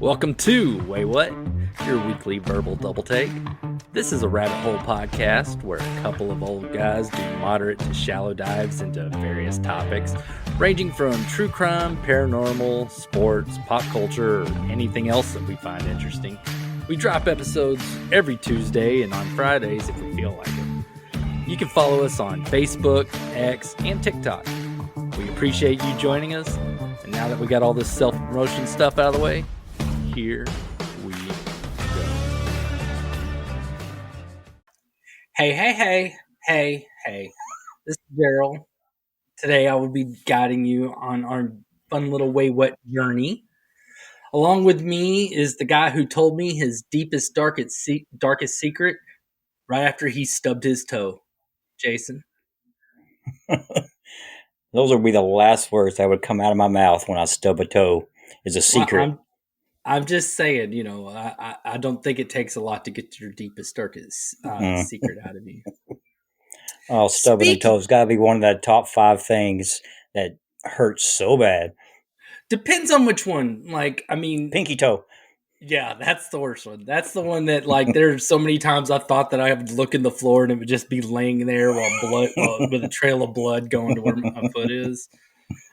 Welcome to Waywut, your weekly verbal double take. This is a rabbit hole podcast where a couple of old guys do moderate to shallow dives into various topics, ranging from true crime, paranormal, sports, pop culture, or anything else that we find interesting. We drop episodes every Tuesday and on Fridays if we feel like it. You can follow us on Facebook, X, and TikTok. We appreciate you joining us. And now that we got all this self-promotion stuff out of the way, here we go. Hey. This is Darrell. Today I will be guiding you on our fun little Waywut journey. Along with me is the guy who told me his deepest, darkest secret right after he stubbed his toe. Jason. Those would be the last words that would come out of my mouth when I stub a toe. Is a secret. Well, I'm just saying, I don't think it takes a lot to get your deepest, darkest secret out of you. Oh, stubbing a toe's got to be one of the top 5 things that hurts so bad. Depends on which one. Pinky toe. Yeah, that's the worst one. That's the one that, there's so many times I thought that I would look in the floor and it would just be laying there with a trail of blood going to where my foot is,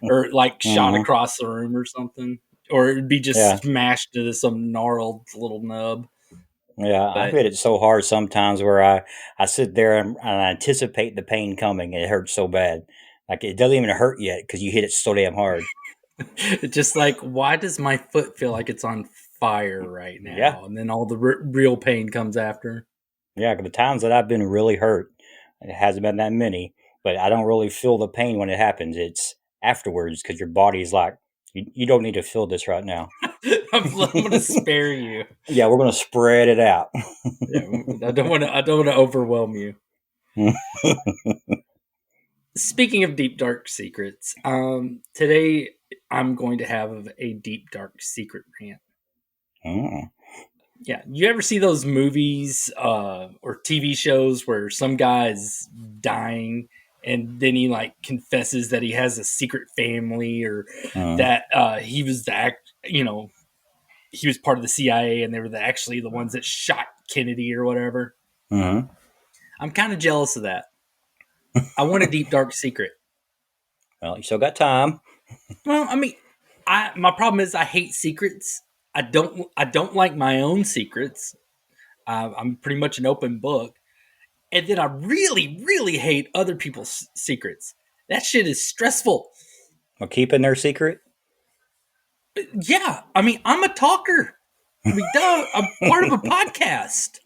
or shot across the room or something. Or it'd be just smashed into some gnarled little nub. Yeah, I hit it so hard sometimes where I sit there and I anticipate the pain coming and it hurts so bad. Like, it doesn't even hurt yet because you hit it so damn hard. It's just why does my foot feel like it's on fire right now? Yeah. And then all the real pain comes after. Yeah, the times that I've been really hurt, it hasn't been that many, but I don't really feel the pain when it happens. It's afterwards because your body's like, you don't need to feel this right now. I'm going to spare you. Yeah, we're going to spread it out. I don't want to overwhelm you. Speaking of deep dark secrets, today I'm going to have a deep dark secret rant. Oh. Yeah, you ever see those movies or TV shows where some guy's dying and then he confesses that he has a secret family, or that he was he was part of the CIA and they were actually the ones that shot Kennedy or whatever? I'm kind of jealous of that. I want a deep dark secret. Well, you still got time. Well, my problem is I hate secrets. I don't like my own secrets. I'm pretty much an open book. And then I really, really hate other people's secrets. That shit is stressful. Well, keeping their secret? Yeah. I'm a talker. I'm part of a podcast.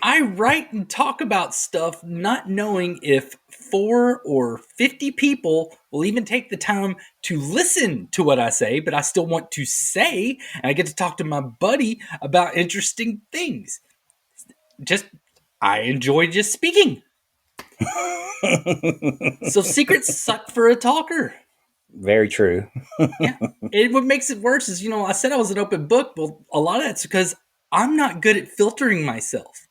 I write and talk about stuff not knowing if 4 or 50 people will even take the time to listen to what I say, but I still want to say, and I get to talk to my buddy about interesting things. I enjoy just speaking. So secrets suck for a talker. Very true. Yeah. And what makes it worse is, I said I was an open book. Well, a lot of that's because I'm not good at filtering myself.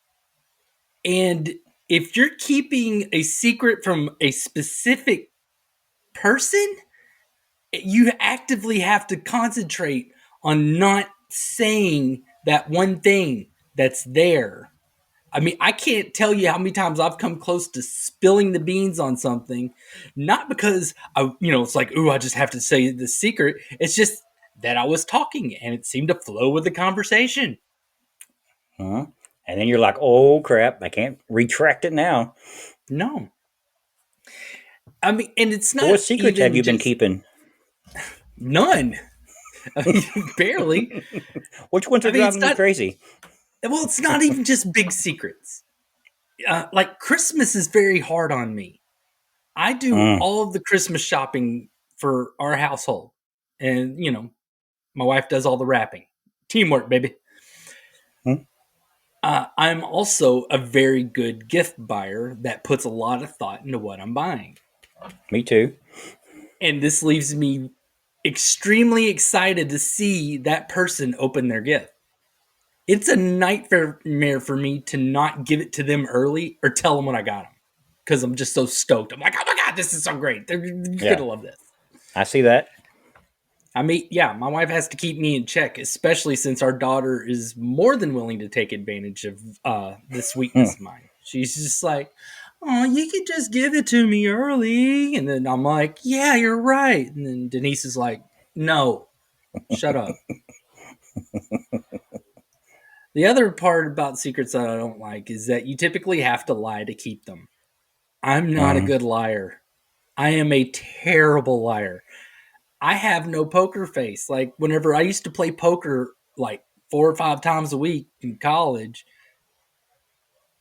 And if you're keeping a secret from a specific person, you actively have to concentrate on not saying that one thing that's there. I can't tell you how many times I've come close to spilling the beans on something, not because it's I just have to say the secret. It's just that I was talking and it seemed to flow with the conversation. And then you're like, oh crap, I can't retract it now. No. And it's not. What secrets have you been keeping? None. Barely. Which ones are driving you crazy? Well, it's not even just big secrets. Christmas is very hard on me. I do all of the Christmas shopping for our household. And, my wife does all the wrapping. Teamwork, baby. I'm also a very good gift buyer that puts a lot of thought into what I'm buying. Me too. And this leaves me extremely excited to see that person open their gift. It's a nightmare for me to not give it to them early or tell them when I got them, because I'm just so stoked. I'm like, oh my God, this is so great. You're going to love this. I see that. I mean, yeah, my wife has to keep me in check, especially since our daughter is more than willing to take advantage of this Hmm. weakness of mine. She's just like, "Oh, you could just give it to me early," and then I'm like, "Yeah, you're right." And then Denise is like, "No, shut up." The other part about secrets that I don't like is that you typically have to lie to keep them. I'm not a Hmm. good liar. I am a terrible liar. I have no poker face. Like whenever I used to play poker like 4 or 5 times a week in college,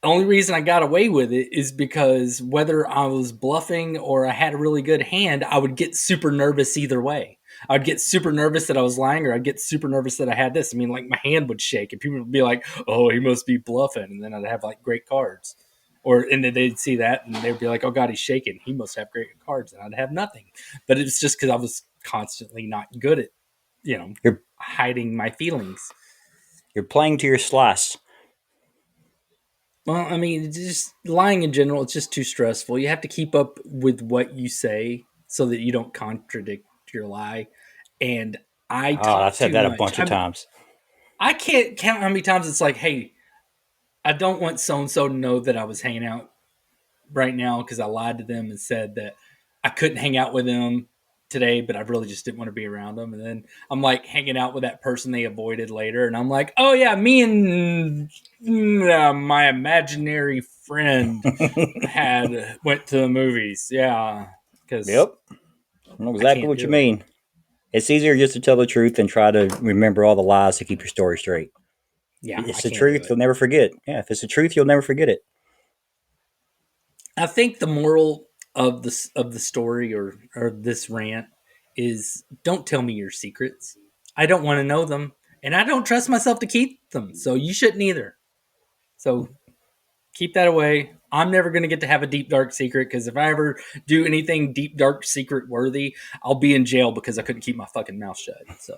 the only reason I got away with it is because whether I was bluffing or I had a really good hand, I would get super nervous either way. I'd get super nervous that I was lying, or I'd get super nervous that I had this. I mean, like my hand would shake, and people would be like, "Oh, he must be bluffing," and then I'd have like great cards, or and then they'd see that and they'd be like, "Oh God, he's shaking. He must have great cards," and I'd have nothing. But it's just because I was constantly not good at, you know, You're hiding my feelings. you're playing to your slice. Well, I mean, it's just lying in general, it's just too stressful. You have to keep up with what you say so that you don't contradict your lie. And I Oh, I've talk said too that a much. bunch of times. I can't count how many times it's like, hey, I don't want so and so to know that I was hanging out right now because I lied to them and said that I couldn't hang out with them today, but I really just didn't want to be around them. And then I'm like hanging out with that person they avoided later, and I'm like, oh yeah, me and my imaginary friend had went to the movies. Yeah, because Yep, I know I exactly can't what you do it. mean. It's easier just to tell the truth than try to remember all the lies to keep your story straight. Yeah, If I it's the can't do truth, it. you'll never forget. Yeah, if it's the truth, you'll never forget it. I think the moral of the story or this rant is don't tell me your secrets. I don't want to know them, and I don't trust myself to keep them. So you shouldn't either. So keep that away. I'm never going to get to have a deep dark secret because if I ever do anything deep dark secret worthy, I'll be in jail because I couldn't keep my fucking mouth shut. So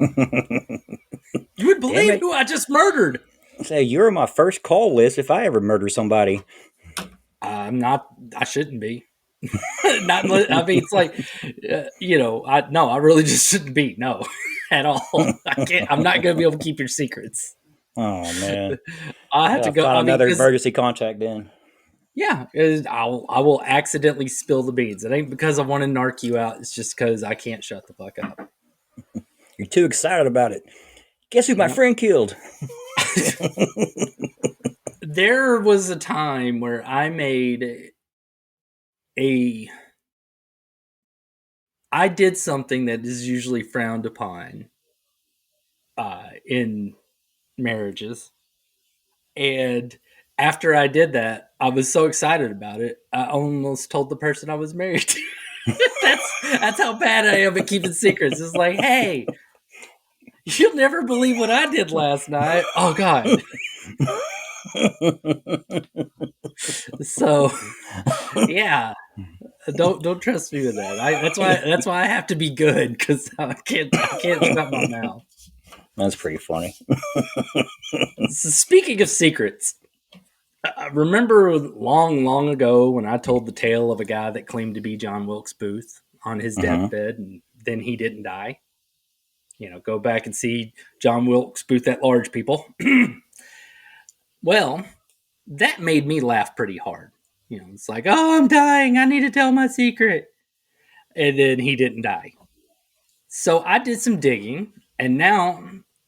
you would Damn believe it! who I just murdered. Say you're on my first call list if I ever murder somebody. I'm not. I shouldn't be. Not. I mean, it's like, you know. I no. I really just shouldn't be. No, at all. I can't. I'm not going to be able to keep your secrets. Oh man, I I have to gotta go. find I mean, another because emergency contact then. yeah, 'cause I will accidentally spill the beans. It ain't because I want to narc you out. It's just because I can't shut the fuck up. You're too excited about it. Guess who my Yeah. friend killed? There was a time where I made a I did something that is usually frowned upon in marriages, and after I did that, I was so excited about it. I almost told the person I was married to. That's how bad I am at keeping secrets. It's like, hey, you'll never believe what I did last night. Oh God. So yeah, don't trust me with that. That's why I have to be good because I can't shut my mouth. That's pretty funny. So speaking of secrets, I remember long ago when I told the tale of a guy that claimed to be John Wilkes Booth on his Hmm. deathbed, and then he didn't die. You know, go back and see John Wilkes Booth at large, people. Well, that made me laugh pretty hard. You know, it's like, oh, I'm dying. I need to tell my secret. And then he didn't die. So I did some digging, and now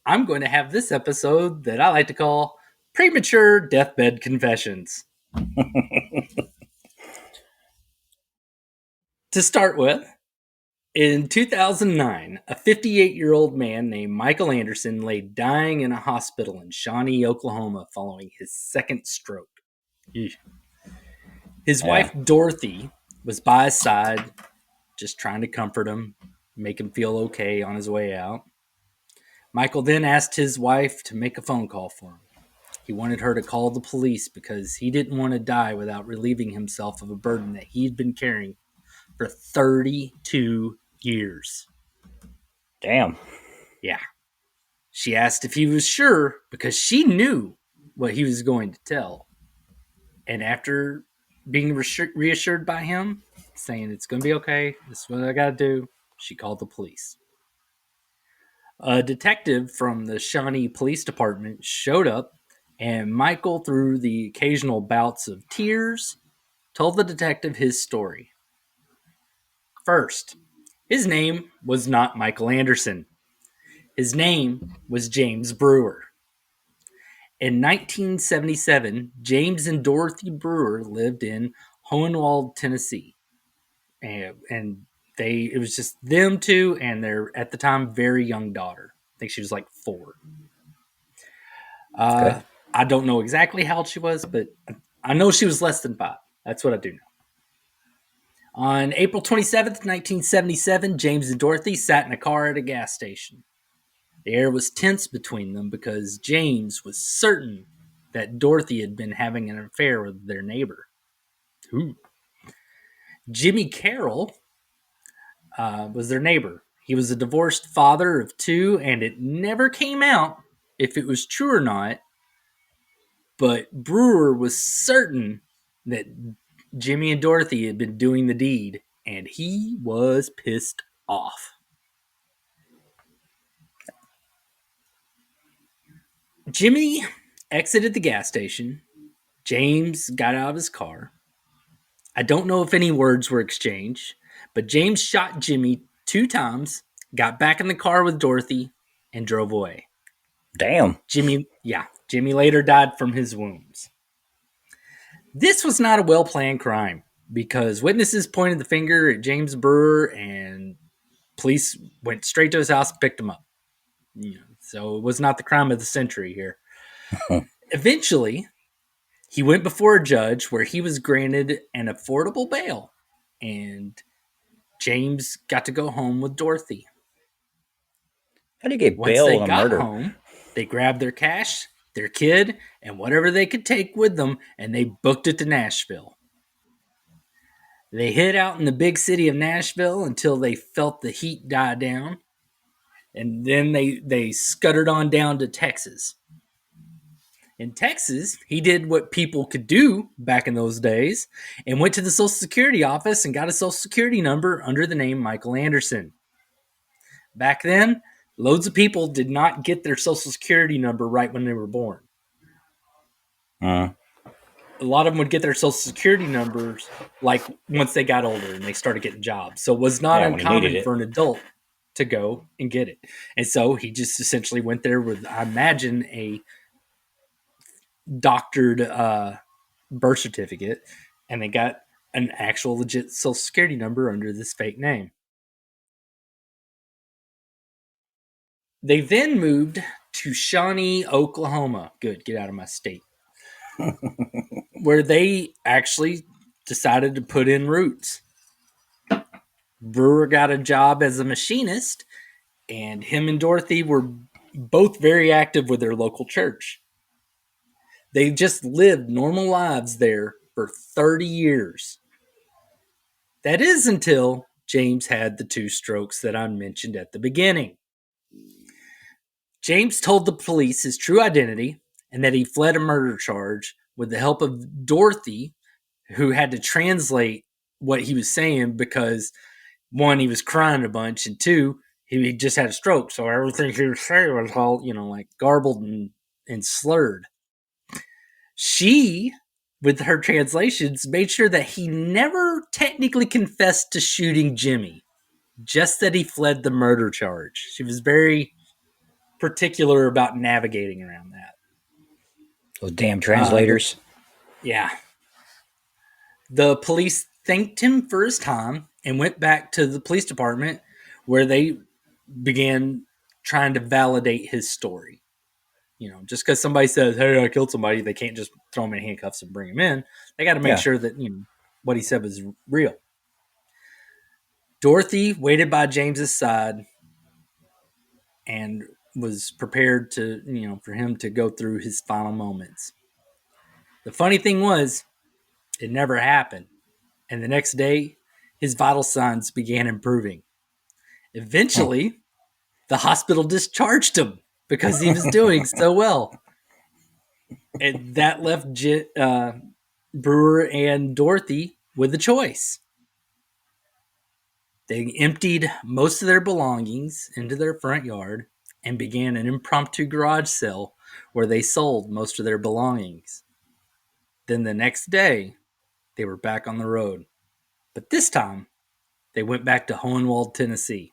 I'm going to have this episode that I like to call Premature Deathbed Confessions. To start with, in 2009, a 58-year-old man named Michael Anderson lay dying in a hospital in Shawnee, Oklahoma, following his second stroke. His Yeah. wife, Dorothy, was by his side, just trying to comfort him, make him feel okay on his way out. Michael then asked his wife to make a phone call for him. He wanted her to call the police because he didn't want to die without relieving himself of a burden that he'd been carrying for 32 years. Damn. Yeah. She asked if he was sure because she knew what he was going to tell. And after being reassured by him, saying it's going to be okay, this is what I got to do, she called the police. A detective from the Shawnee Police Department showed up, and Michael, through the occasional bouts of tears, told the detective his story. First, his name was not Michael Anderson. His name was James Brewer. In 1977, James and Dorothy Brewer lived in Hohenwald, Tennessee. And it was just them two and their, at the time, very young daughter. I think she was like 4. Okay. I don't know exactly how old she was, but I know she was less than 5. That's what I do know. On April 27th, 1977, James and Dorothy sat in a car at a gas station. The air was tense between them because James was certain that Dorothy had been having an affair with their neighbor. Ooh. Jimmy Carroll was their neighbor. He was a divorced father of 2, and it never came out if it was true or not, but Brewer was certain that Jimmy and Dorothy had been doing the deed, and he was pissed off. Jimmy exited the gas station. James got out of his car. I don't know if any words were exchanged, but James shot Jimmy 2 times, got back in the car with Dorothy, and drove away. Damn. Jimmy later died from his wounds. This was not a well planned crime because witnesses pointed the finger at James Brewer and police went straight to his house and picked him up. So it was not the crime of the century here. Eventually, he went before a judge where he was granted an affordable bail, and James got to go home with Dorothy. How do you get Once bail they on a got murder? home, they grabbed their cash, their kid, and whatever they could take with them, and they booked it to Nashville. They hid out in the big city of Nashville until they felt the heat die down, and then they scuttered on down to Texas. In Texas, he did what people could do back in those days and went to the Social Security office and got a Social Security number under the name Michael Anderson. Back then, loads of people did not get their Social Security number right when they were born. Uh, A lot of them would get their Social Security numbers like once they got older and they started getting jobs. So it was not yeah, when he needed uncommon it. for an adult to go and get it. And so he just essentially went there with, I imagine, a doctored birth certificate, and they got an actual legit Social Security number under this fake name. They then moved to Shawnee, Oklahoma. Good, get out of my state. Where they actually decided to put in roots. Brewer got a job as a machinist, and him and Dorothy were both very active with their local church. They just lived normal lives there for 30 years. That is until James had the 2 strokes that I mentioned at the beginning. James told the police his true identity and that he fled a murder charge with the help of Dorothy, who had to translate what he was saying because, 1, he was crying a bunch, and 2, he just had a stroke. So everything he was saying was all, like garbled and slurred. She, with her translations, made sure that he never technically confessed to shooting Jimmy, just that he fled the murder charge. She was very particular about navigating around that. Those damn Uh, the, translators. yeah. The police thanked him for his time and went back to the police department where they began trying to validate his story. Just because somebody says, "Hey, I killed somebody," they can't just throw him in handcuffs and bring him in. They got to make Yeah. sure that what he said was real. Dorothy waited by James's side and was prepared to, for him to go through his final moments. The funny thing was, it never happened. And the next day, his vital signs began improving. Hmm. Eventually, the hospital discharged him because he was doing so well. And that left Brewer and Dorothy with a choice. They emptied most of their belongings into their front yard and began an impromptu garage sale where they sold most of their belongings. Then the next day, they were back on the road. But this time, they went back to Hohenwald, Tennessee.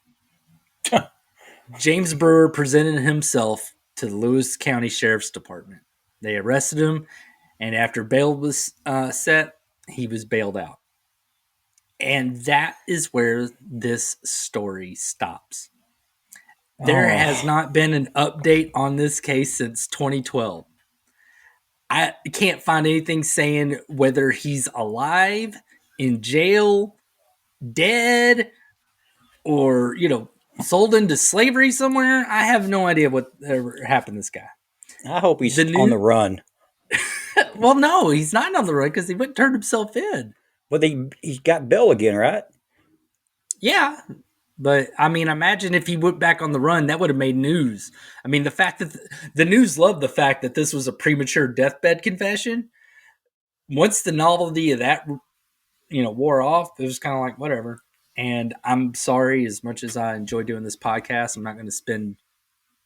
James Brewer presented himself to the Lewis County Sheriff's Department. They arrested him, and after bail was set, he was bailed out. And that is where this story stops. There has Oh, not been an update on this case since 2012. I can't find anything saying whether he's alive, in jail, dead, or, sold into slavery somewhere. I have no idea what ever happened to this guy. I hope The he's on new the run. Well, no, he's not on the run because he went and turned himself in. But he got Bill again, right? Yeah, but I mean, imagine if he went back on the run, that would have made news. I mean, the fact that the news loved the fact that this was a premature deathbed confession. Once the novelty of that, wore off, it was kind of like whatever. And I'm sorry, as much as I enjoy doing this podcast, I'm not going to spend,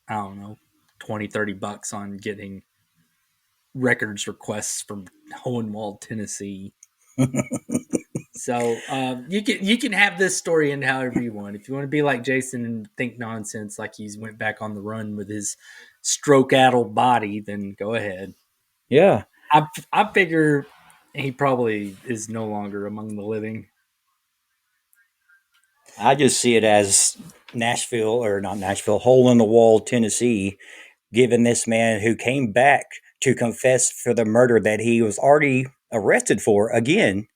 I don't know, 20, $30 on getting records requests from Hohenwald, Tennessee. So you can have this story in however you want. If you want to be like Jason and think nonsense, like he's went back on the run with his stroke-addled body, then go ahead. Yeah. I figure he probably is no longer among the living. I just see it as Nashville, or not Nashville, hole in the wall, Tennessee, giving this man who came back to confess for the murder that he was already arrested for again,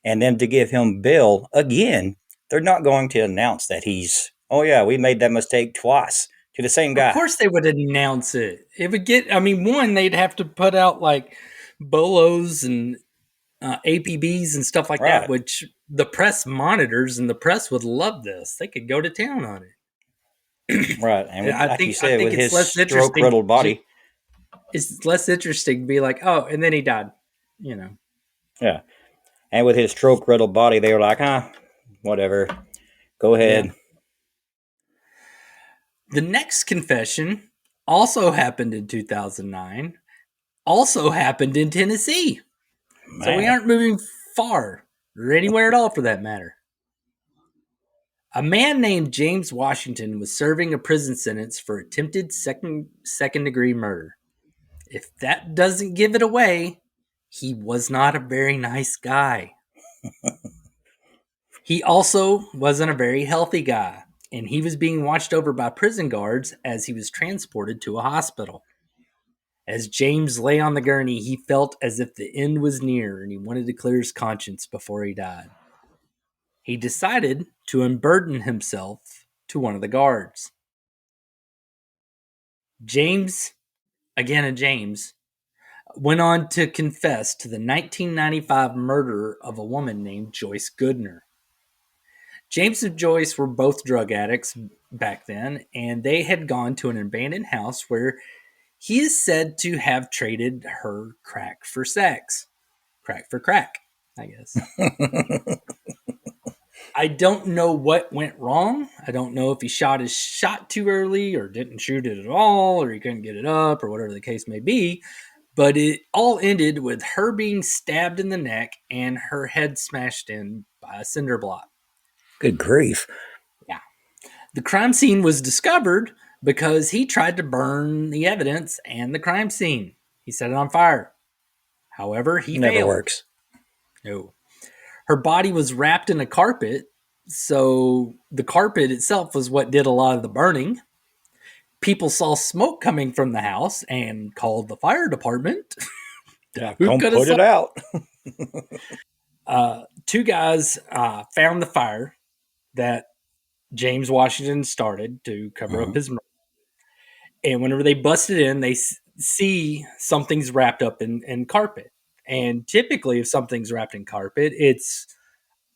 and then to give him bail again. They're not going to announce that he's, oh yeah, we made that mistake twice to the same Of guy. course, they would announce it. It would get. I mean, one, they'd have to put out like bolos and APBs and stuff like that, Right, which the press monitors, and the press would love this. They could go to town on it. right. And with, I like you think I said, think with it's his less stroke interesting. riddled body, It's less interesting to be like, oh, and then he died. You know. yeah. And with his stroke riddled body, they were like, whatever, go Yeah. ahead. The next confession also happened in 2009. Also happened in Tennessee. So we Man, aren't moving far or anywhere at all for that matter. A man named James Washington was serving a prison sentence for attempted second degree murder. If that doesn't give it away, he was not a very nice guy. He also wasn't a very healthy guy, and he was being watched over by prison guards as he was transported to a hospital. As James lay on the gurney, he felt as if the end was near and he wanted to clear his conscience before he died. He decided to unburden himself to one of the guards. James, again a James, went on to confess to the 1995 murder of a woman named Joyce Goodner. James and Joyce were both drug addicts back then, and they had gone to an abandoned house where he is said to have traded her crack for sex. Crack for crack, I guess. I don't know what went wrong. I don't know if he shot his shot too early or didn't shoot it at all or he couldn't get it up or whatever the case may be. But it all ended with her being stabbed in the neck and her head smashed in by a cinder block. good grief. Yeah. The crime scene was discovered because he tried to burn the evidence and the crime scene. He set it on fire. However, he Never failed. works. No. Her body was wrapped in a carpet, so the carpet itself was what did a lot of the burning. People saw smoke coming from the house and called the fire department. Yeah, Who come could have put saw? it out. Two guys found the fire that James Washington started to cover up Mhm. his murder. And whenever they busted in, they see something's wrapped up in carpet. And typically, if something's wrapped in carpet, it's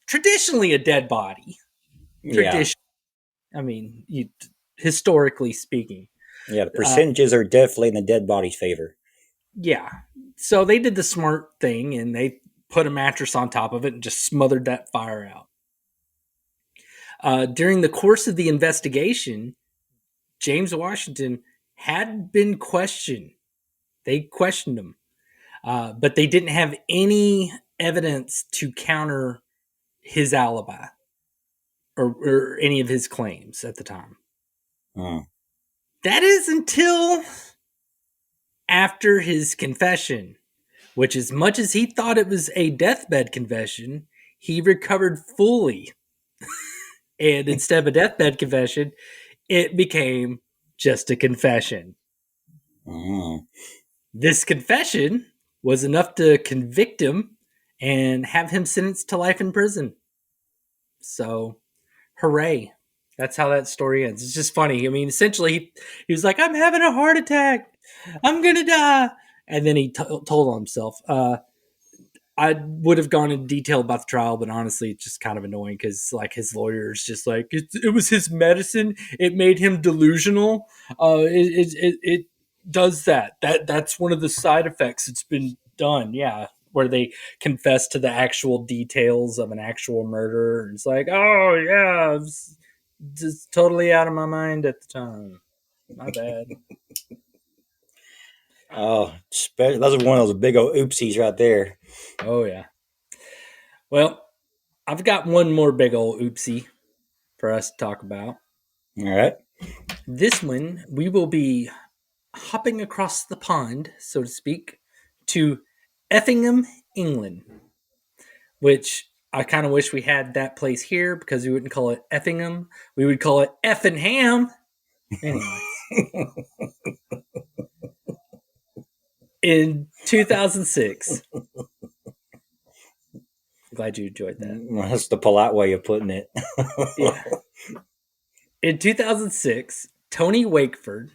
traditionally a dead body. Yeah, Tradition. I mean, historically speaking. yeah. The Uh, percentages are definitely in the dead body's favor. yeah. So they did the smart thing and they put a mattress on top of it and just smothered that fire out. During the course of the investigation, James Washington had been questioned. They questioned him, but they didn't have any evidence to counter his alibi or any of his claims at the time. Mm. That is until after his confession, which, as much as he thought it was a deathbed confession, he recovered fully. And instead of a deathbed confession, it became just a confession. Mm. This confession was enough to convict him and have him sentenced to life in prison. So, hooray. That's how that story ends. It's just funny. I mean, essentially, he was like, I'm having a heart attack. I'm going to die. And then he told on himself. I would have gone into detail about the trial, but honestly, it's just kind of annoying because, like, his lawyer is just like, it was his medicine. It made him delusional. It does that. That's one of the side effects. It's been done, yeah, where they confess to the actual details of an actual murder. It's like, oh yeah, I was just totally out of my mind at the time. My bad. Oh, those are one of those big old oopsies right there. Oh yeah. Well, I've got one more big old oopsie for us to talk about. All right. This one, we will be hopping across the pond, so to speak, to Effingham, England, which I kind of wish we had that place here because we wouldn't call it Effingham. We would call it Effingham. Anyways, in 2006, glad you enjoyed that. That's the polite way of putting it. Yeah. In 2006, Tony Wakeford,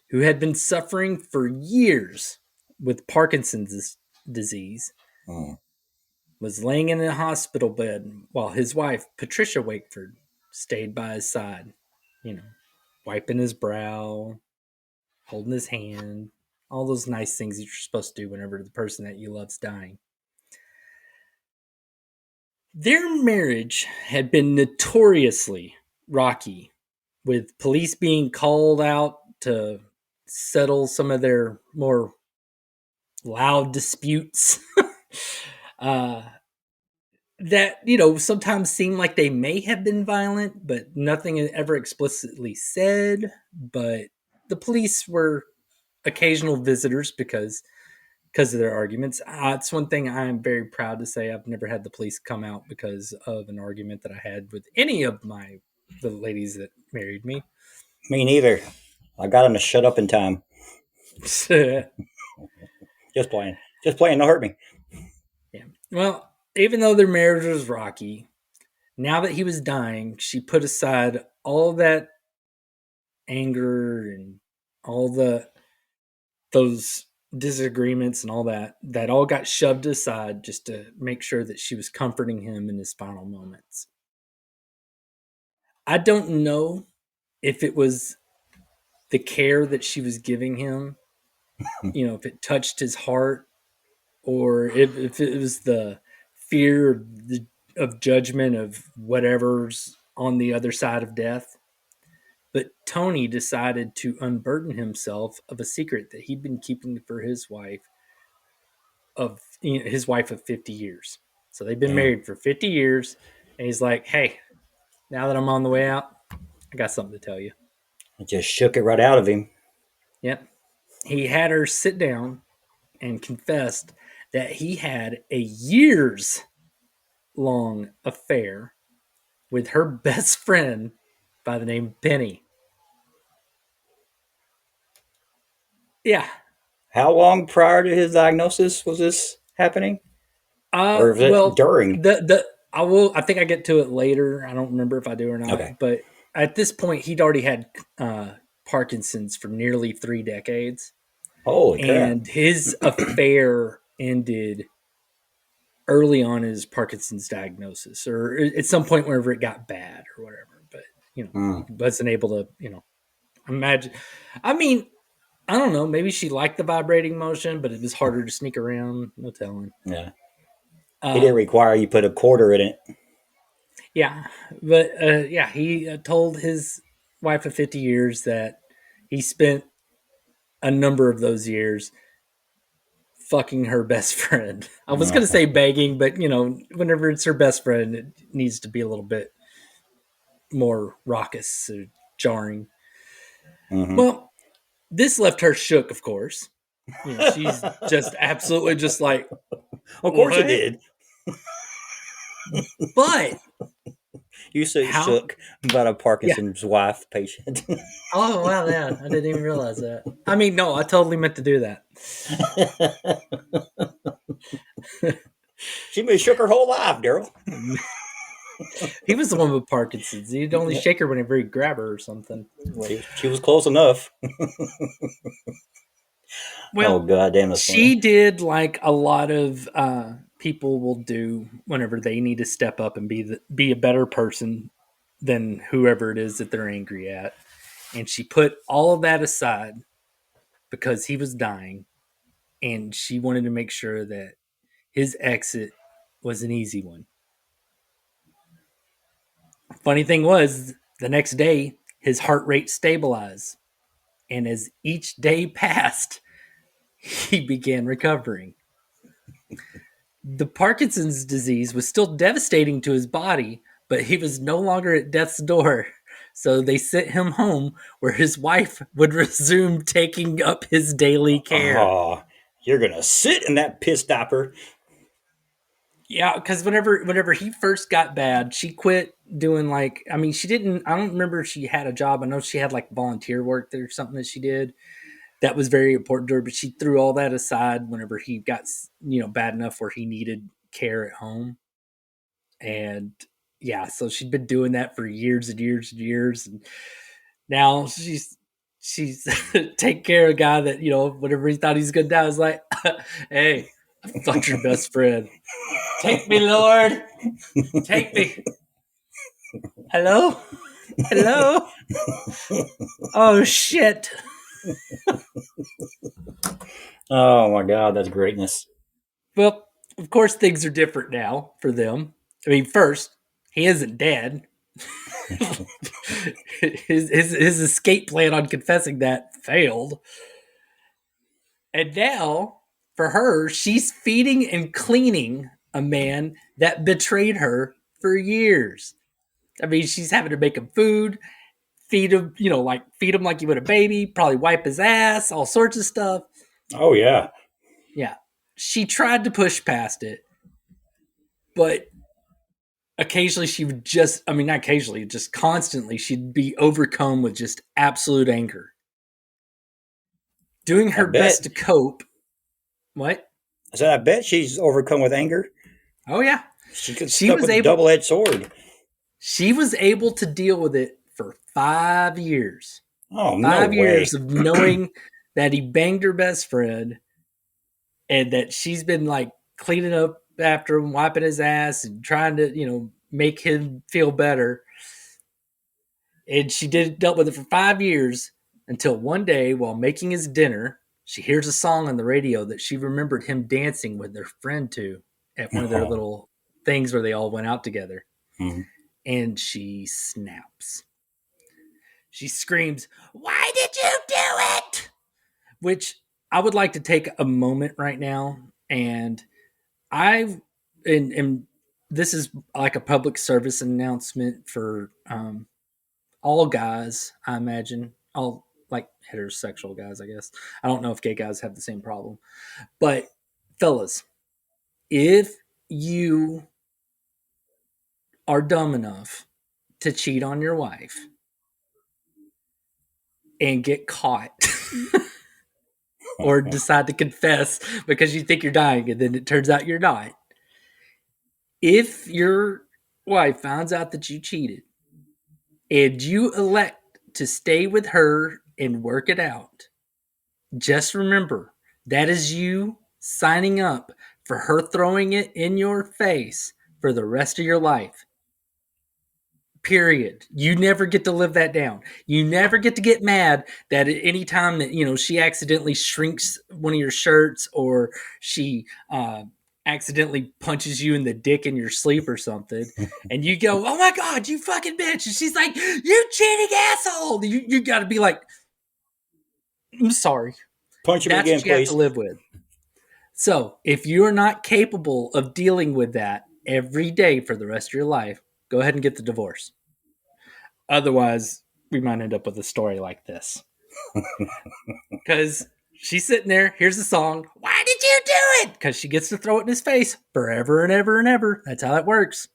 who had been suffering for years with Parkinson's disease, Mm. was laying in a hospital bed while his wife, Patricia Wakeford, stayed by his side, you know, wiping his brow, holding his hand, all those nice things that you're supposed to do whenever the person that you love's dying. Their marriage had been notoriously rocky, with police being called out to settle some of their more loud disputes. uh, that sometimes seem like they may have been violent, but nothing ever explicitly said. But the police were occasional visitors because of their arguments. It's one thing I am very proud to say. I've never had the police come out because of an argument that I had with any of the ladies that married me. Me neither. I got him to shut up in time. Yeah. Just playing. Just playing. Don't hurt me. Well, even though their marriage was rocky, now that he was dying, she put aside all that anger and all those disagreements and all that all got shoved aside just to make sure that she was comforting him in his final moments. I don't know if it was the care that she was giving him, if it touched his heart, or if it was the fear of judgment of whatever's on the other side of death. But Tony decided to unburden himself of a secret that he'd been keeping for his wife of 50 years. So they've been Yeah. married for 50 years, and he's like, "Hey, now that I'm on the way out, I got something to tell you." It just shook it right out of him. Yep. He had her sit down and confessed that he had a years long affair with her best friend by the name Penny. Yeah. How long prior to his diagnosis was this happening? Or was it Well, during? I think I get to it later. I don't remember if I do or Okay. not, but at this point he'd already had Parkinson's for nearly 3 decades, Holy crap. and his affair ended early on his Parkinson's diagnosis, or at some point whenever it got bad or whatever. But Mm. he wasn't able to imagine. I mean, I don't know. Maybe she liked the vibrating motion, but it was harder to sneak around. No telling. Yeah. He Uh, didn't require you put a quarter in it. yeah, but yeah, he told his wife of 50 years that he spent a number of those years fucking her best friend. I was going to say begging, but whenever it's her best friend, it needs to be a little bit more raucous or jarring. Mm-hmm. Well, this left her shook, of course. She's just absolutely just like, Of course it what? did. But You say how? shook about a Yeah. Parkinson's wife patient. Oh, wow. Yeah. I didn't even realize that. I mean, no, I totally meant to do that. She may shook her whole life, Darrell. He was the one with Parkinson's. He'd only shake her whenever he'd grab her or something. She was close enough. Oh Well, god damn, that's funny. she did like a lot of people will do whenever they need to step up and be a better person than whoever it is that they're angry at. And she put all of that aside because he was dying, and she wanted to make sure that his exit was an easy one. Funny thing was, the next day, his heart rate stabilized. And as each day passed, he began recovering. The Parkinson's disease was still devastating to his body, but he was no longer at death's door. So they sent him home where his wife would resume taking up his daily care. Oh, you're gonna sit in that piss diaper. Yeah, because whenever he first got bad, she quit doing like, I mean, she didn't, I don't remember if she had a job. I know she had like volunteer work or something that she did that was very important to her, but she threw all that aside whenever he got, bad enough where he needed care at home. And yeah, so she'd been doing that for years and years and years. And now she's take care of a guy that, whenever he thought he was going to die, was like, hey, I fucked your best friend. Take me, Lord. Take me. Hello? Hello? Oh, shit. Oh my god, that's greatness. Well, of course, things are different now for them. I mean, first, he isn't dead. his escape plan on confessing that failed. And now, for her, she's feeding and cleaning a man that betrayed her for years. I mean, she's having to make him food, feed him, feed him like you would a baby, probably wipe his ass, all sorts of stuff. Oh yeah. Yeah. She tried to push past it, but occasionally she would just, I mean, not occasionally, just constantly, she'd be overcome with just absolute anger. Doing I her best bet. to cope. What? I said I bet she's overcome with anger. Oh, yeah. She gets She stuck was with a able, double-edged sword. she was able to deal with it for 5 years. Oh no 5 years way. of knowing that he banged her best friend and that she's been like cleaning up after him, wiping his ass and trying to, make him feel better. And she dealt with it for 5 years until one day while making his dinner, she hears a song on the radio that she remembered him dancing with their friend to at one of their Oh. little things where they all went out together. Mhm. And she snaps. She screams, "Why did you do it?" Which I would like to take a moment right now, and I and this is like a public service announcement for all guys, I imagine, all like heterosexual guys, I guess. I don't know if gay guys have the same problem, but fellas, if you are dumb enough to cheat on your wife and get caught or decide to confess because you think you're dying and then it turns out you're not. If your wife finds out that you cheated and you elect to stay with her and work it out, just remember that is you signing up for her throwing it in your face for the rest of your life. Period. You never get to live that down. You never get to get mad that at any time that she accidentally shrinks one of your shirts or she accidentally punches you in the dick in your sleep or something, and you go, "Oh my god, you fucking bitch!" And she's like, "You cheating asshole!" You got to be like, I'm sorry. Punch him That's again, what you have to please. live with. So if you're not capable of dealing with that every day for the rest of your life, go ahead and get the divorce. Otherwise, we might end up with a story like this. Because she's sitting there, here's the song. Why did you do it? Because she gets to throw it in his face forever and ever and ever. That's how that works.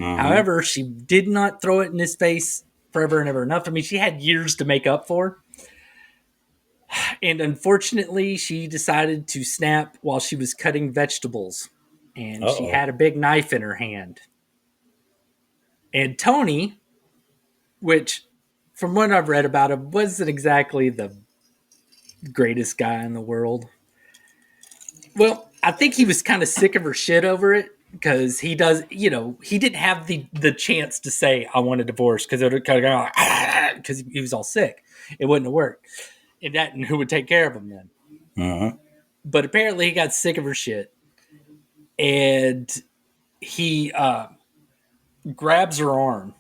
Mm-hmm. However, she did not throw it in his face forever and ever enough. I mean, she had years to make up for. And unfortunately, she decided to snap while she was cutting vegetables. And she Uh-oh. had a big knife in her hand. And Tony, which from what I've read about him, wasn't exactly the greatest guy in the world. Well, I think he was kind of sick of her shit over it because he does, he didn't have the chance to say I want a divorce because it would kind of go because he was all sick. It wouldn't have worked. And that and who would take care of him then? Mm-hmm. But apparently he got sick of her shit and he grabs her arm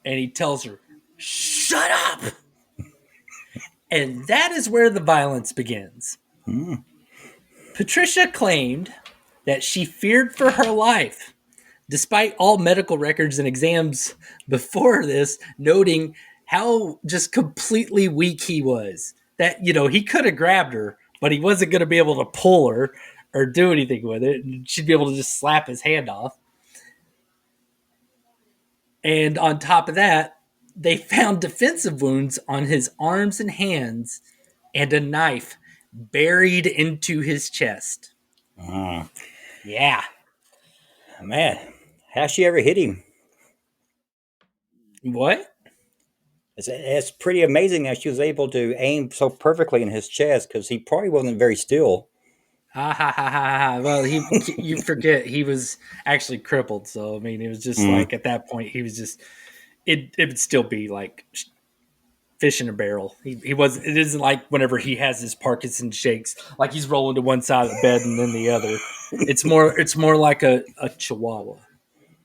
and he tells her, "Shut up." And that is where the violence begins. Mm-hmm. Patricia claimed that she feared for her life, despite all medical records and exams before this, noting how just completely weak he was. That, he could have grabbed her, but he wasn't going to be able to pull her or do anything with it. And she'd be able to just slap his hand off. And on top of that, they found defensive wounds on his arms and hands and a knife buried into his chest. Uh, Yeah. man, how she ever hit him? What? It's pretty amazing that she was able to aim so perfectly in his chest because he probably wasn't very still. Ha ha ha ha ha. Well, you forget he was actually crippled. So I mean, it was just Mm. like at that point he was just it would still be like fish in a barrel. He was. It isn't like whenever he has his Parkinson shakes, like he's rolling to one side of the bed and then the other. It's more like a chihuahua.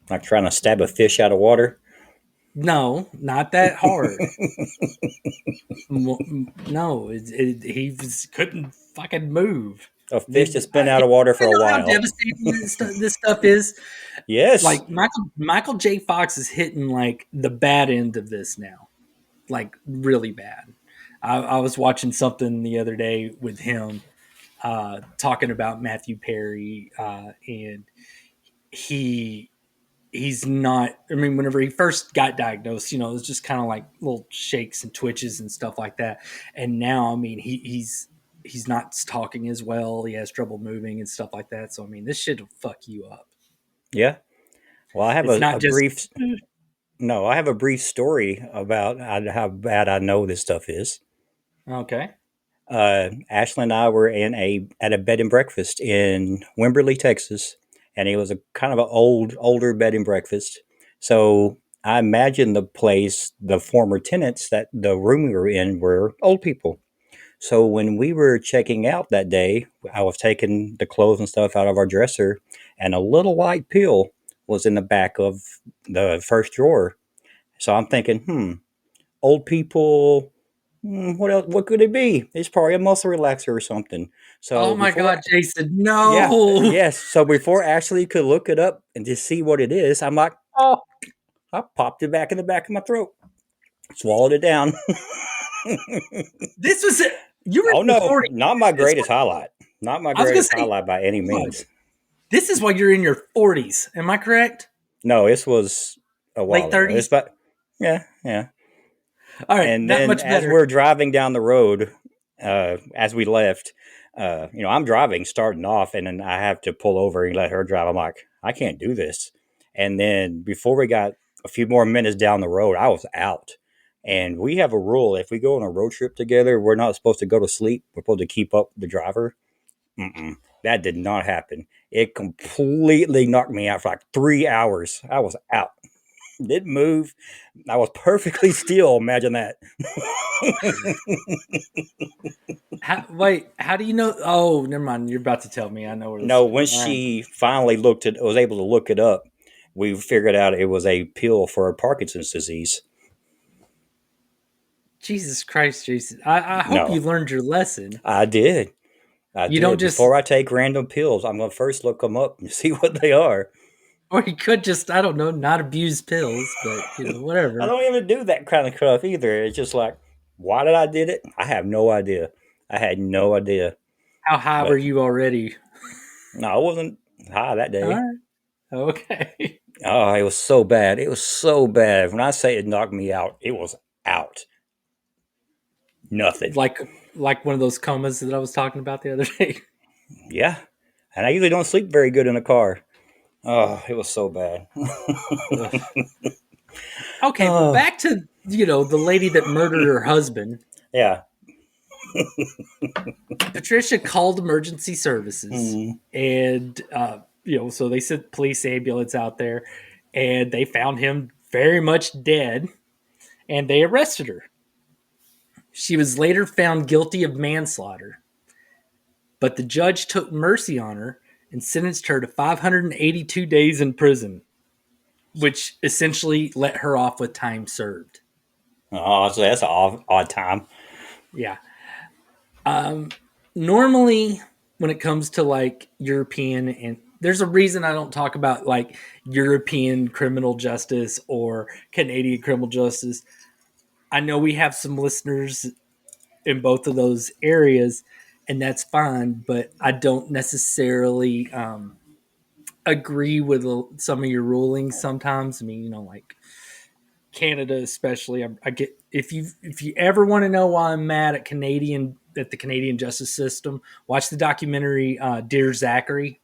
Like trying to stab a fish out of water. No, not that hard. No, couldn't fucking move. A fish that's been out of water for You a know how while. devastating this stuff is. Yes. Like Michael J. Fox is hitting like the bad end of this now, like really bad. I was watching something the other day with him talking about Matthew Perry, and he he's not. I mean, whenever he first got diagnosed, it was just kind of like little shakes and twitches and stuff like that. And now, I mean, he's not talking as well. He has trouble moving and stuff like that. So I mean, this shit will fuck you up. Yeah. Well, I have It's a not just brief. No, I have a brief story about how bad I know this stuff is. okay. Ashley and I were at a bed and breakfast in Wimberley, Texas, and it was a kind of an older bed and breakfast. So I imagine the place, the former tenants that the room we were in were old people. So when we were checking out that day, I was taking the clothes and stuff out of our dresser, and a little white pill was in the back of the first drawer. So I'm thinking, old people. What else? What could it be? It's probably a muscle relaxer or something. Oh So my before, god, Jason, yeah, no. yes. So before Ashley could look it up and just see what it is, I'm like, oh, I popped it back in the back of my throat, swallowed it down. This was it. You were Oh in your no, 40s. not my This greatest highlight. Not my I was gonna greatest say, highlight by any hold on. means. This is why you're in your 40s. Am I correct? No, this was a Late while ago. It's 30s. about yeah, yeah. All right, And that then much as better. we're driving down the road, as we left, I'm driving, starting off, and then I have to pull over and let her drive. I'm like, I can't do this. And then before we got a few more minutes down the road, I was out. And we have a rule: if we go on a road trip together, we're not supposed to go to sleep. We're supposed to keep up the driver. Mm-mm. That did not happen. It completely knocked me out for like 3 hours. I was out. Didn't move. I was perfectly still. Imagine that. Wait, how do you know? Oh, never mind. You're about to tell me. I know where this No, is going. when All right. she finally was able to look it up, we figured out it was a pill for Parkinson's disease. Jesus Christ, Jason. I hope you No, learned your lesson. I did. I You don't did. just, Before I take random pills, I'm going to first look them up and see what they are. or you could just, I don't know, not abuse pills, but, I whatever. don't even do that kind of stuff either. It's just like, why did I did it? I have no idea. I had no idea. How high were But you already? no, I wasn't high that All day. right. Okay. Oh, it was so bad. It was so bad. When I say it knocked me out, it was out. Nothing. like like one of those comas that I was talking about the other day. Yeah. And I usually don't sleep very good in a car. Oh, it was so bad. Ugh. Okay, well, Oh, back to the lady that murdered her husband. yeah. Patricia called emergency services, Mm. and so they sent police ambulance out there, and they found him very much dead, and they arrested her. She was later found guilty of manslaughter, but the judge took mercy on her and sentenced her to 582 days in prison, which essentially let her off with time served. Oh, so that's an odd time. Yeah. Normally, when it comes to like European, and there's a reason I don't talk about like European criminal justice or Canadian criminal justice. I know we have some listeners in both of those areas, and that's fine, but I don't necessarily agree with some of your rulings sometimes. I mean, like Canada, especially. I get if you ever want to know why I'm mad at the Canadian justice system, watch the documentary Dear Zachary,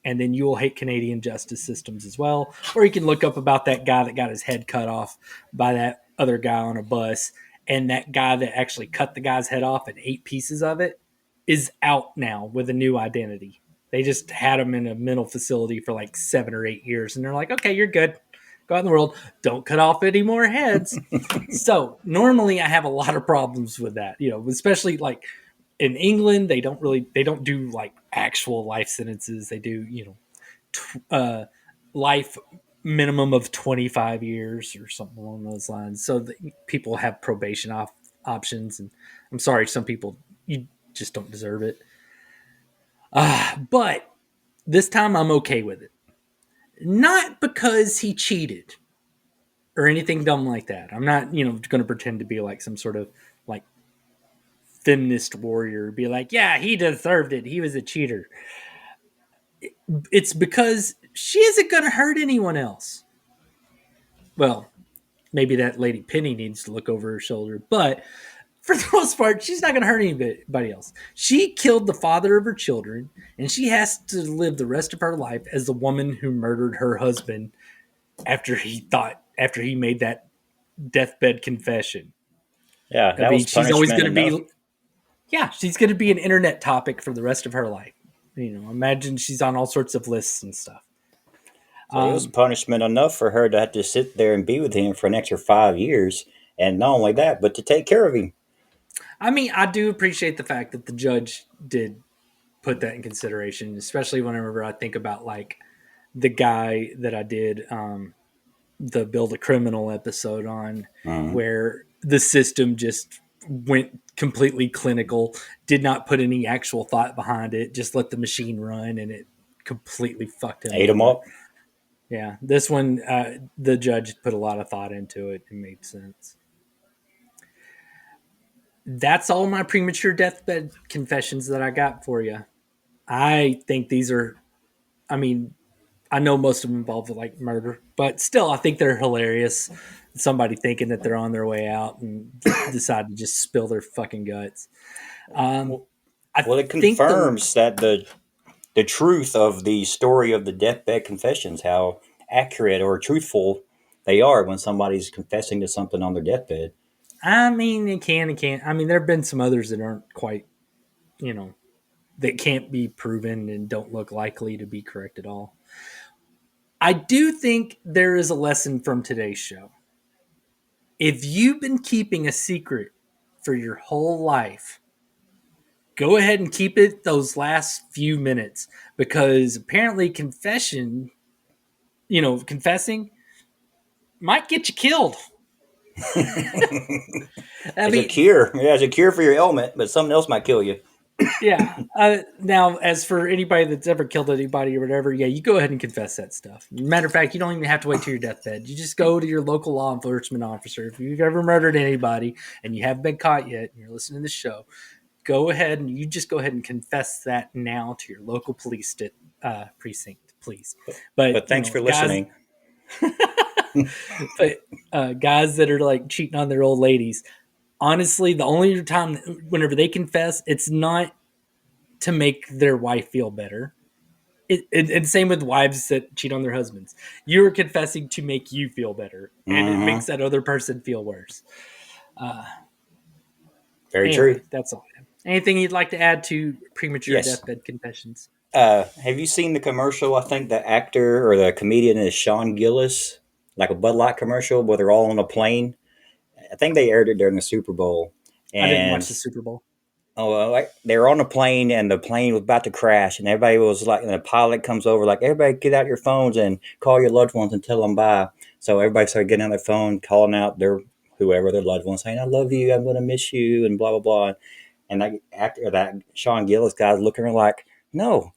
and then you will hate Canadian justice systems as well. Or you can look up about that guy that got his head cut off by that other guy on a bus, and that guy that actually cut the guy's head off and ate pieces of it is out now with a new identity. They just had him in a mental facility for like 7 or 8 years, and they're like, okay, you're good. Go out in the world. Don't cut off any more heads. So normally I have a lot of problems with that, especially like in England, they don't do like actual life sentences. They do, life minimum of 25 years or something along those lines. So people have probation options. And I'm sorry, some people, you just don't deserve it. But this time I'm okay with it. Not because he cheated or anything dumb like that. I'm not, going to pretend to be like some sort of like feminist warrior, be like, yeah, he deserved it. He was a cheater. It's because she isn't going to hurt anyone else. Well, maybe that lady Penny needs to look over her shoulder, but for the most part, she's not going to hurt anybody else. She killed the father of her children, and she has to live the rest of her life as the woman who murdered her husband after he made that deathbed confession. Yeah, I that was mean, she's always punishment going to enough. be, yeah, she's going to be an internet topic for the rest of her life. Imagine she's on all sorts of lists and stuff. So it was punishment enough for her to have to sit there and be with him for an extra 5 years. And not only that, but to take care of him. I mean, I do appreciate the fact that the judge did put that in consideration, especially whenever I think about like the guy that I did the Build a Criminal episode on, Mhm. where the system just went completely clinical, did not put any actual thought behind it, just let the machine run, and it completely fucked him Ate him over. up. Yeah, this one, the judge put a lot of thought into it and made sense. That's all my premature deathbed confessions that I got for you. I think these are, I mean, I know most of them involve like murder, but still, I think they're hilarious. Somebody thinking that they're on their way out and decide to just spill their fucking guts. Um, Well, I well, it think the confirms that the truth of the story of the deathbed confessions, how accurate or truthful they are when somebody's confessing to something on their deathbed. I mean, it can't. I mean, there have been some others that aren't quite, you know, that can't be proven and don't look likely to be correct at all. I do think there is a lesson from today's show. If you've been keeping a secret for your whole life, go ahead and keep it those last few minutes, because apparently confessing might get you killed. I It's a mean, cure. Yeah, it's a cure for your ailment, but something else might kill you. yeah. Now, as for anybody that's ever killed anybody or whatever, yeah, you go ahead and confess that stuff. Matter of fact, you don't even have to wait till your deathbed. You just go to your local law enforcement officer. If you've ever murdered anybody and you haven't been caught yet, and you're listening to this show, go ahead and you just go ahead and confess that now to your local police precinct, please. But But thanks for guys, listening. but guys that are like cheating on their old ladies, honestly, the only time whenever they confess, it's not to make their wife feel better. And same with wives that cheat on their husbands. You're confessing to make you feel better, and it Mm-hmm. makes that other person feel worse. Very true. Anyway, that's all I have. Anything you'd like to add to premature Yes. deathbed confessions? Have you seen the commercial? I think the actor or the comedian is Sean Gillis, like a Bud Light commercial where they're all on a plane. I think they aired it during the Super Bowl. I didn't watch And the Super Bowl. oh, well, like they were on a plane and the plane was about to crash, and everybody was like, and the pilot comes over, like, everybody get out your phones and call your loved ones and tell them bye. So everybody started getting on their phone, calling out their whoever their loved ones, saying, "I love you, I'm going to miss you," and blah blah blah. And that actor, that Sean Gillis guy's looking at her like, no.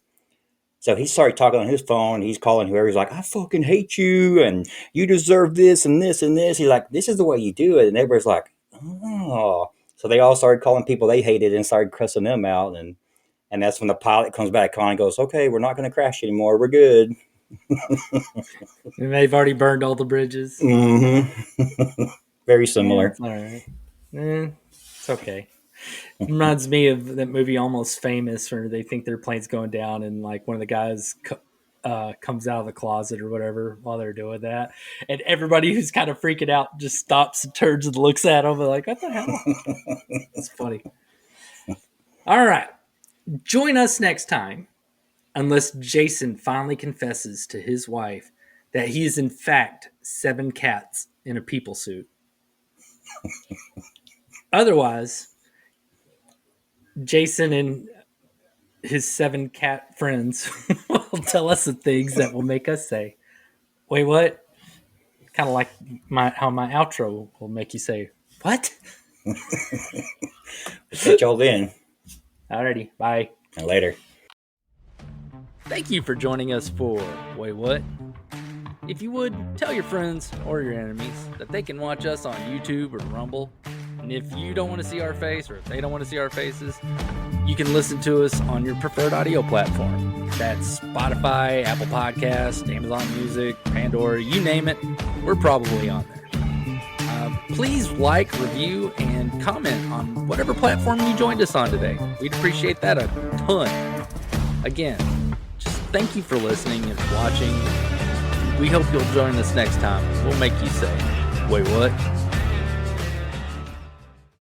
So he started talking on his phone. He's calling whoever. He's like, I fucking hate you, and you deserve this and this and this. He's like, this is the way you do it. And everybody's like, oh. So they all started calling people they hated and started cussing them out. And that's when the pilot comes back on and goes, okay, we're not going to crash anymore. We're good. And they've already burned all the bridges. Mm-hmm. Very Yeah, similar. it's all right. It's okay. Reminds me of that movie Almost Famous, where they think their plane's going down, and like one of the guys comes out of the closet or whatever while they're doing that, and everybody who's kind of freaking out just stops and turns and looks at them like, "What the hell?" It's funny. All right, join us next time, unless Jason finally confesses to his wife that he is in fact 7 cats in a people suit. Otherwise, Jason and his 7 cat friends will tell us the things that will make us say, "Wait, what?" Kind of like how my outro will make you say, "What?" Catch y'all then. Alrighty, bye. And later. Thank you for joining us for Waywut. If you would, tell your friends or your enemies that they can watch us on YouTube or Rumble. And if you don't want to see our face, or if they don't want to see our faces, you can listen to us on your preferred audio platform. That's Spotify, Apple Podcasts, Amazon Music, Pandora, you name it, we're probably on there. Please like, review, and comment on whatever platform you joined us on today. We'd appreciate that a ton. Again, just thank you for listening and watching. We hope you'll join us next time. We'll make you say, "Wait, what?"